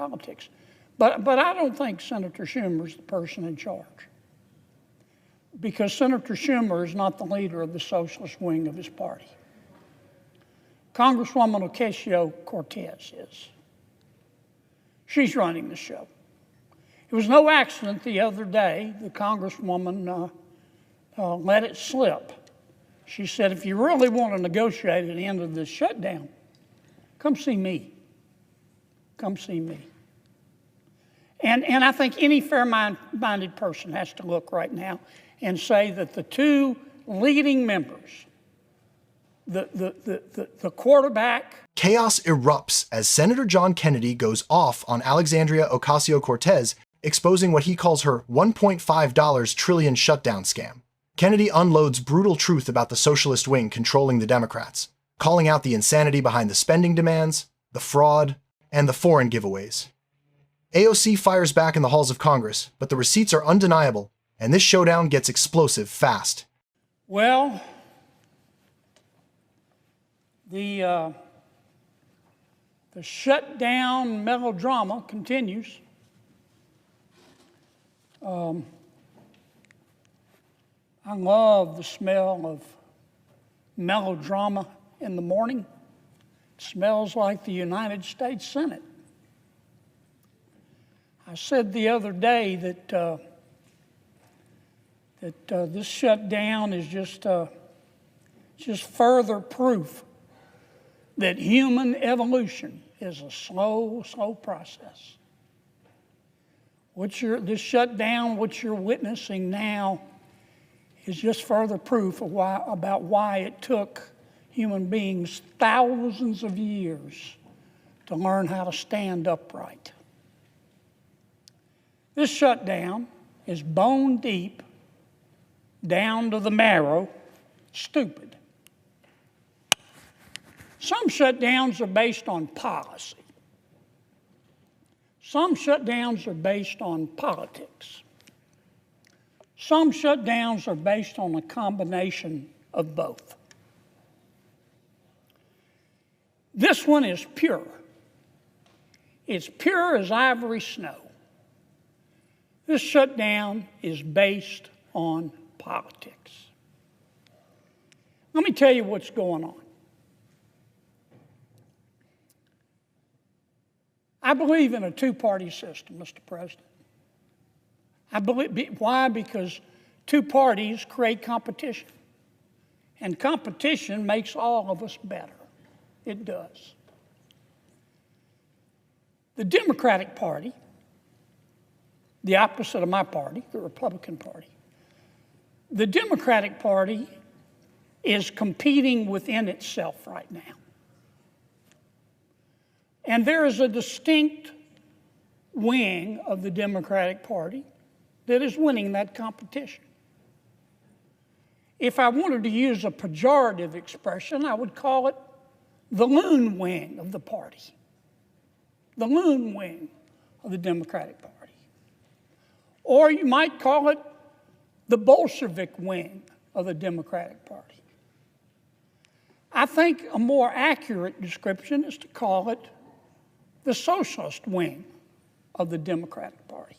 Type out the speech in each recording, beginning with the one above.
politics. But I don't think Senator Schumer is the person in charge, because Senator Schumer is not the leader of the socialist wing of his party. Congresswoman Ocasio-Cortez is. She's running the show. It was no accident the other day the Congresswoman let it slip. She said, if you really want to negotiate an end of this shutdown, come see me. Come see me. And I think any fair-minded person has to look right now and say that the two leading members, the quarterback. Chaos erupts as Senator John Kennedy goes off on Alexandria Ocasio-Cortez, exposing what he calls her $1.5 trillion shutdown scam. Kennedy unloads brutal truth about the socialist wing controlling the Democrats, calling out the insanity behind the spending demands, the fraud, and the foreign giveaways. AOC fires back in the halls of Congress, but the receipts are undeniable, and this showdown gets explosive fast. Well, the shutdown melodrama continues. I love the smell of melodrama in the morning. It smells like the United States Senate. I said the other day that this shutdown is just further proof that human evolution is a slow process. This shutdown, what you're witnessing now, is just further proof of why it took human beings thousands of years to learn how to stand upright. This shutdown is bone deep, down to the marrow, stupid. Some shutdowns are based on policy. Some shutdowns are based on politics. Some shutdowns are based on a combination of both. This one is pure. It's pure as ivory snow. This shutdown is based on politics. Let me tell you what's going on. I believe in a two-party system, Mr. President. Why? Because two parties create competition. And competition makes all of us better. It does. The Democratic Party, the opposite of my party, the Republican Party, the Democratic Party is competing within itself right now. And there is a distinct wing of the Democratic Party that is winning that competition. If I wanted to use a pejorative expression, I would call it the loon wing of the party. The loon wing of the Democratic Party. Or you might call it the Bolshevik wing of the Democratic Party. I think a more accurate description is to call it the socialist wing of the Democratic Party.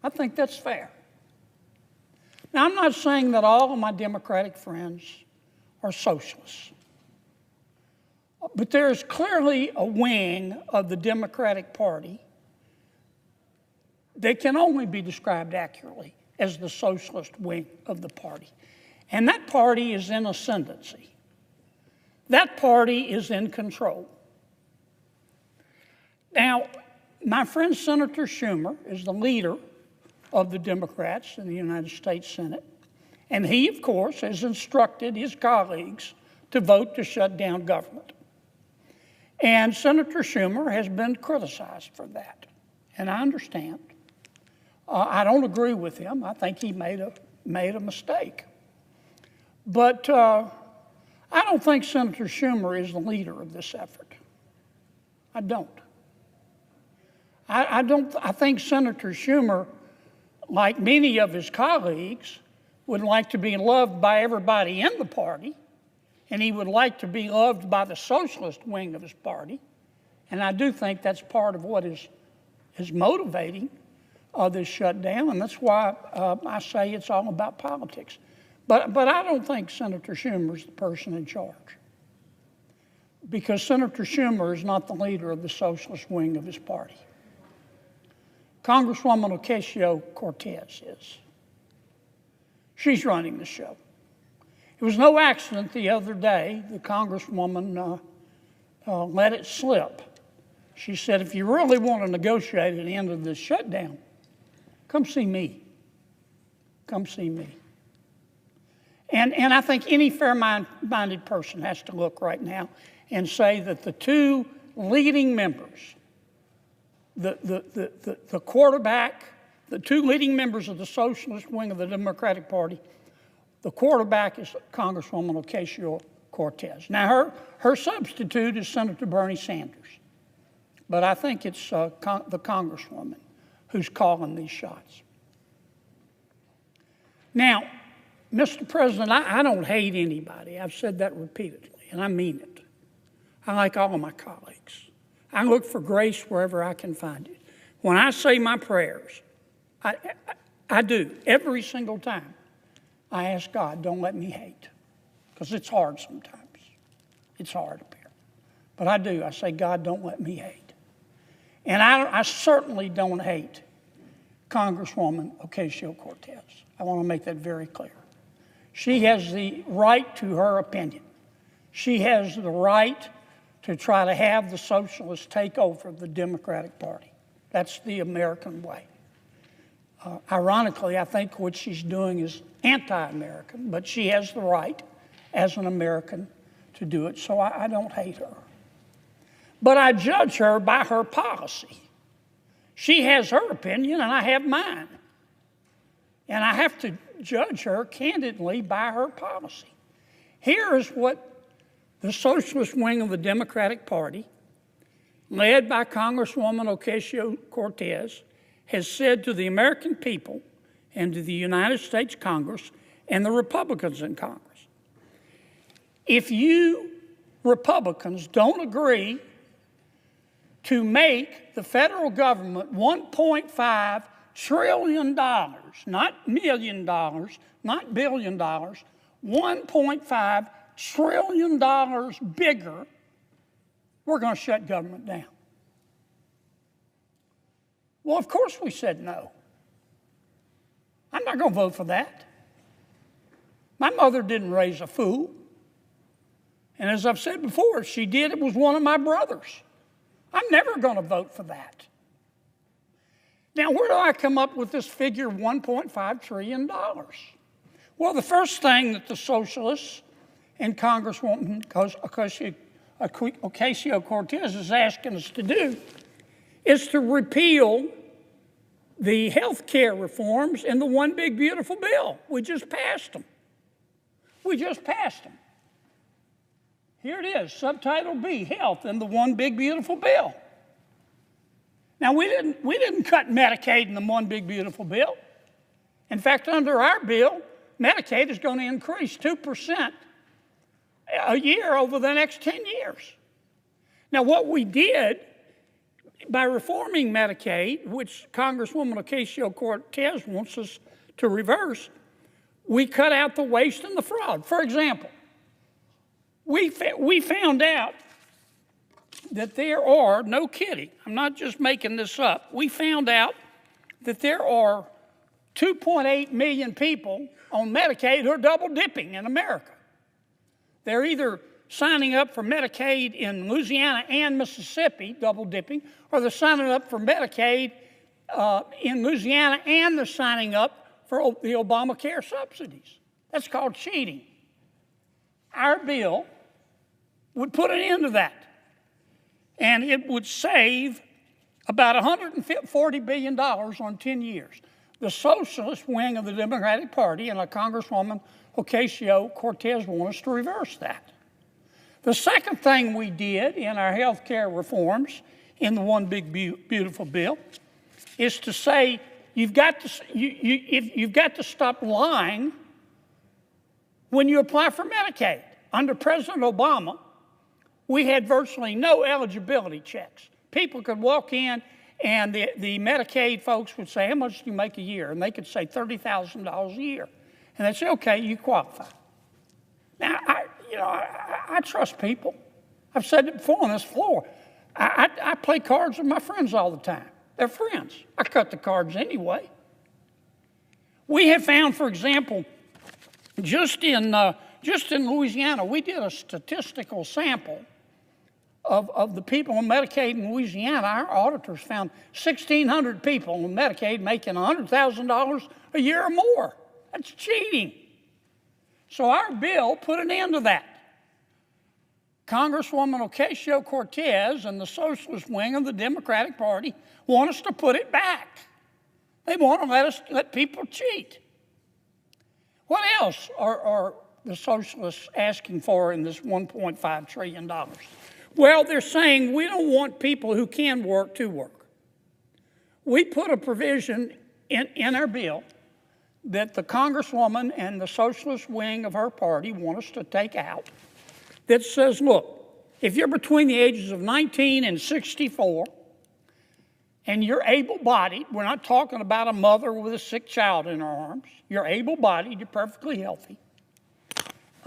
I think that's fair. Now, I'm not saying that all of my Democratic friends are socialists, but there is clearly a wing of the Democratic Party that can only be described accurately as the socialist wing of the party. And that party is in ascendancy. That party is in control. Now, my friend Senator Schumer is the leader of the Democrats in the United States Senate. And he, of course, has instructed his colleagues to vote to shut down government. And Senator Schumer has been criticized for that. And I understand. I don't agree with him. I think he made a mistake. But I don't think Senator Schumer is the leader of this effort. I don't. I think Senator Schumer, like many of his colleagues, would like to be loved by everybody in the party, and he would like to be loved by the socialist wing of his party. And I do think that's part of what is is motivating this shutdown, and that's why I say it's all about politics. But I don't think Senator Schumer is the person in charge, because Senator Schumer is not the leader of the socialist wing of his party. Congresswoman Ocasio-Cortez is. She's running the show. It was no accident the other day the Congresswoman let it slip. She said, if you really want to negotiate an end of this shutdown, come see me. Come see me. And I think any fair-minded person has to look right now and say that the two leading members, the quarterback, the two leading members of the socialist wing of the Democratic Party, the quarterback is Congresswoman Ocasio-Cortez. Now, her substitute is Senator Bernie Sanders. But I think it's the Congresswoman who's calling these shots. Now, Mr. President, I don't hate anybody. I've said that repeatedly, and I mean it. I like all of my colleagues. I look for grace wherever I can find it. When I say my prayers, I do, every single time. I ask God, don't let me hate, because it's hard sometimes. It's hard up here. But I do. I say, God, don't let me hate. And I certainly don't hate Congresswoman Ocasio-Cortez. I want to make that very clear. She has the right to her opinion. She has the right to try to have the socialists take over the Democratic Party. That's the American way. Ironically, I think what she's doing is anti-American, but she has the right as an American to do it, so I don't hate her. But I judge her by her policy. She has her opinion, and I have mine. And I have to judge her candidly by her policy. Here is what the socialist wing of the Democratic Party, led by Congresswoman Ocasio-Cortez, has said to the American people and to the United States Congress and the Republicans in Congress. If you Republicans don't agree to make the federal government $1.5 trillion, not $1 million, not $1 billion, $1.5 trillion bigger, we're going to shut government down. Well, of course we said no. I'm not going to vote for that. My mother didn't raise a fool. And as I've said before, if she did, it was one of my brothers. I'm never going to vote for that. Now, where do I come up with this figure of $1.5 trillion? Well, the first thing that the socialists and Congresswoman Ocasio-Cortez is asking us to do is to repeal the health care reforms in the One Big Beautiful Bill. We just passed them. We just passed them. Here it is, Subtitle B, Health in the One Big Beautiful Bill. Now, we didn't cut Medicaid in the One Big Beautiful Bill. In fact, under our bill, Medicaid is going to increase 2% a year over the next 10 years. Now, what we did by reforming Medicaid, which Congresswoman Ocasio-Cortez wants us to reverse, we cut out the waste and the fraud. For example, we found out that there are, no kidding, I'm not just making this up, we found out that there are 2.8 million people on Medicaid who are double dipping in America. They're either signing up for Medicaid in Louisiana and Mississippi, double dipping, or they're signing up for Medicaid in Louisiana and they're signing up for the Obamacare subsidies. That's called cheating. Our bill would put an end to that. And it would save about $140 billion on 10 years. The socialist wing of the Democratic Party and Congresswoman Ocasio-Cortez want us to reverse that. The second thing we did in our health care reforms in the One Big Beautiful Bill is to say you've got to stop lying when you apply for Medicaid. Under President Obama, we had virtually no eligibility checks. People could walk in And the Medicaid folks would say, how much do you make a year? And they could say $30,000 a year. And they'd say, okay, you qualify. Now, I trust people. I've said it before on this floor. I play cards with my friends all the time. They're friends. I cut the cards anyway. We have found, for example, just in Louisiana, we did a statistical sample of the people on Medicaid in Louisiana. Our auditors found 1,600 people on Medicaid making $100,000 a year or more. That's cheating. So our bill put an end to that. Congresswoman Ocasio-Cortez and the socialist wing of the Democratic Party want us to put it back. They want to let people cheat. What else are the socialists asking for in this $1.5 trillion? Well, they're saying we don't want people who can work to work. We put a provision in our bill that the Congresswoman and the socialist wing of her party want us to take out that says, look, if you're between the ages of 19 and 64 and you're able-bodied, we're not talking about a mother with a sick child in her arms, you're able-bodied, you're perfectly healthy,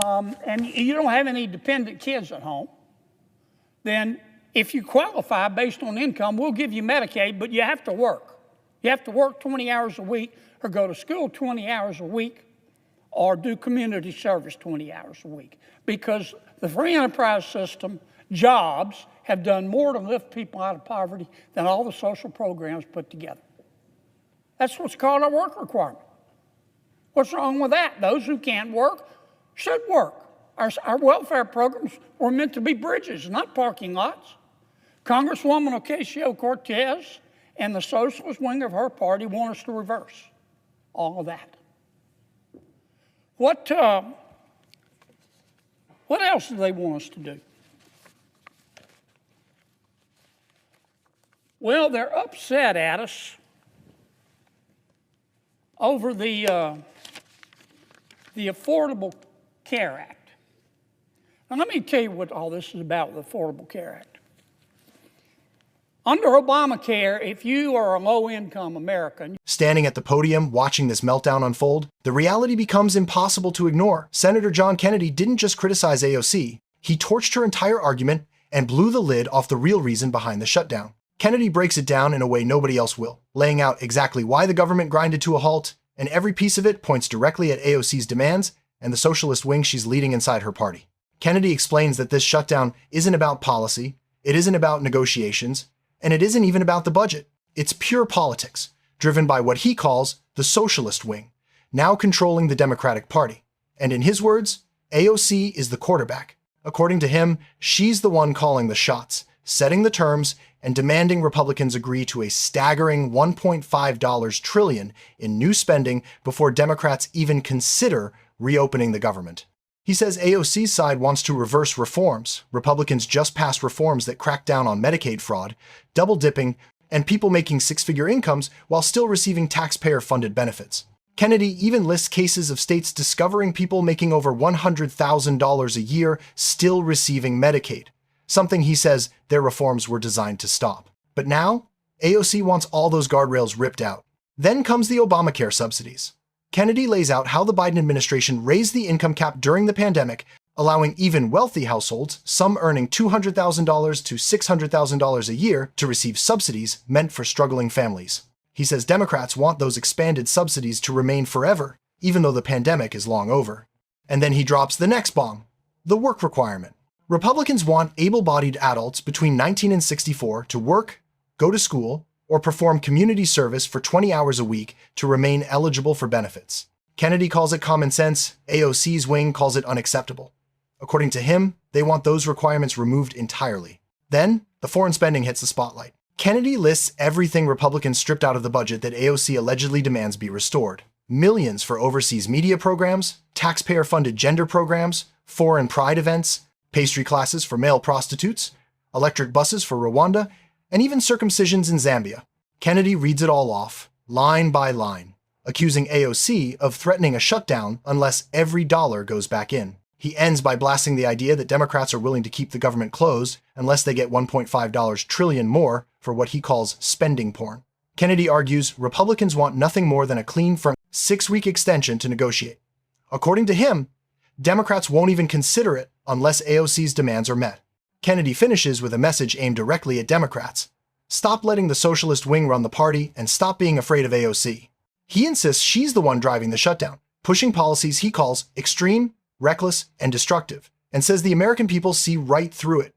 and you don't have any dependent kids at home, then if you qualify based on income, we'll give you Medicaid, but you have to work. You have to work 20 hours a week or go to school 20 hours a week or do community service 20 hours a week, because the free enterprise system, jobs, have done more to lift people out of poverty than all the social programs put together. That's what's called a work requirement. What's wrong with that? Those who can't work should work. Our welfare programs were meant to be bridges, not parking lots. Congresswoman Ocasio-Cortez and the socialist wing of her party want us to reverse all of that. What else do they want us to do? Well, they're upset at us over the Affordable Care Act. Now, let me tell you what all this is about with the Affordable Care Act. Under Obamacare, if you are a low-income American... Standing at the podium watching this meltdown unfold, the reality becomes impossible to ignore. Senator John Kennedy didn't just criticize AOC, he torched her entire argument and blew the lid off the real reason behind the shutdown. Kennedy breaks it down in a way nobody else will, laying out exactly why the government grinded to a halt, and every piece of it points directly at AOC's demands and the socialist wing she's leading inside her party. Kennedy explains that this shutdown isn't about policy, it isn't about negotiations, and it isn't even about the budget. It's pure politics, driven by what he calls the socialist wing, now controlling the Democratic Party. And in his words, AOC is the quarterback. According to him, she's the one calling the shots, setting the terms, and demanding Republicans agree to a staggering $1.5 trillion in new spending before Democrats even consider reopening the government. He says AOC's side wants to reverse reforms. Republicans just passed reforms that crack down on Medicaid fraud, double dipping, and people making six-figure incomes while still receiving taxpayer-funded benefits. Kennedy even lists cases of states discovering people making over $100,000 a year still receiving Medicaid, something he says their reforms were designed to stop. But now, AOC wants all those guardrails ripped out. Then comes the Obamacare subsidies. Kennedy lays out how the Biden administration raised the income cap during the pandemic, allowing even wealthy households, some earning $200,000 to $600,000 a year, to receive subsidies meant for struggling families. He says Democrats want those expanded subsidies to remain forever, even though the pandemic is long over. And then he drops the next bomb, the work requirement. Republicans want able-bodied adults between 19 and 64 to work, go to school, or perform community service for 20 hours a week to remain eligible for benefits. Kennedy calls it common sense, AOC's wing calls it unacceptable. According to him, they want those requirements removed entirely. Then, the foreign spending hits the spotlight. Kennedy lists everything Republicans stripped out of the budget that AOC allegedly demands be restored. Millions for overseas media programs, taxpayer-funded gender programs, foreign pride events, pastry classes for male prostitutes, electric buses for Rwanda, and even circumcisions in Zambia. Kennedy reads it all off, line by line, accusing AOC of threatening a shutdown unless every dollar goes back in. He ends by blasting the idea that Democrats are willing to keep the government closed unless they get $1.5 trillion more for what he calls spending porn. Kennedy argues Republicans want nothing more than a clean front 6-week extension to negotiate. According to him, Democrats won't even consider it unless AOC's demands are met. Kennedy finishes with a message aimed directly at Democrats. Stop letting the socialist wing run the party and stop being afraid of AOC. He insists she's the one driving the shutdown, pushing policies he calls extreme, reckless, and destructive, and says the American people see right through it.